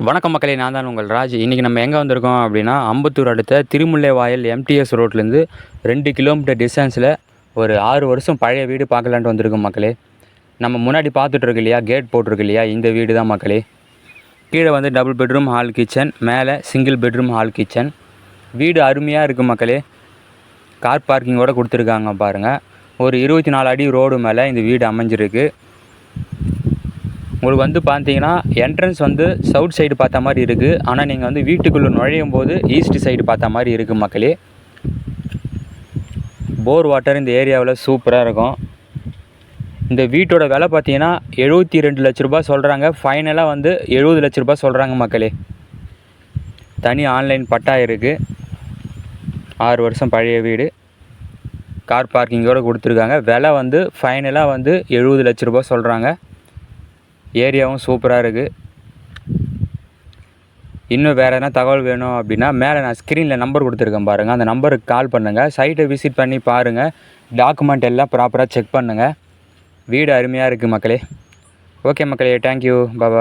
வணக்கம் மக்களே, நான் தான் உங்கள் ராஜ். இன்றைக்கி நம்ம எங்கே வந்திருக்கோம் அப்படின்னா, அம்பத்தூர் அடுத்த திருமுல்லைவாயல் எம்டிஎஸ் ரோட்லேருந்து 2 கிலோமீட்டர் டிஸ்டன்ஸில் ஒரு 6 வருஷம் பழைய வீடு பார்க்கலான்ட்டு வந்திருக்கோம் மக்களே. நம்ம முன்னாடி பார்த்துட்ருக்கு இல்லையா, கேட் போட்டிருக்கு இல்லையா, இந்த வீடு தான் மக்களே. கீழே வந்து டபுள் பெட்ரூம் ஹால் கிச்சன், மேலே சிங்கிள் பெட்ரூம் ஹால் கிச்சன். வீடு அருமையாக இருக்குது மக்களே. கார் பார்க்கிங்கோடு கொடுத்துருக்காங்க பாருங்கள். ஒரு 24 அடி ரோடு மேலே இந்த வீடு அமைஞ்சிருக்கு. உங்களுக்கு வந்து பார்த்தீங்கன்னா என்ட்ரன்ஸ் வந்து சவுத் சைடு பார்த்த மாதிரி இருக்குது. ஆனால் நீங்கள் வந்து வீட்டுக்குள்ளே நுழையும் போது ஈஸ்ட் சைடு பார்த்த மாதிரி இருக்குது மக்களே. போர் வாட்டர் இந்த ஏரியாவில் சூப்பராக இருக்கும். இந்த வீட்டோட விலை பார்த்தீங்கன்னா 72 லட்ச ரூபா சொல்கிறாங்க. ஃபைனலாக வந்து 70 லட்ச ரூபா சொல்கிறாங்க மக்களே. தனி ஆன்லைன் பட்டா இருக்குது. 6 வருஷம் பழைய வீடு, கார் பார்க்கிங்கோடு கொடுத்துருக்காங்க. விலை வந்து ஃபைனலாக வந்து 70 லட்ச ரூபா சொல்கிறாங்க. ஏரியாவும் சூப்பராக இருக்குது. இன்னும் வேறு எதனா தகவல் வேணும் அப்படின்னா மேலே நான் ஸ்க்ரீனில் நம்பர் கொடுத்துருக்கேன் பாருங்கள். அந்த நம்பருக்கு கால் பண்ணுங்கள். சைட்டை விசிட் பண்ணி பாருங்கள். டாக்குமெண்ட் எல்லாம் ப்ராப்பராக செக் பண்ணுங்கள். வீடு அருமையாக இருக்குது மக்களே. ஓகே மக்களே, தேங்க்யூ, பாய்.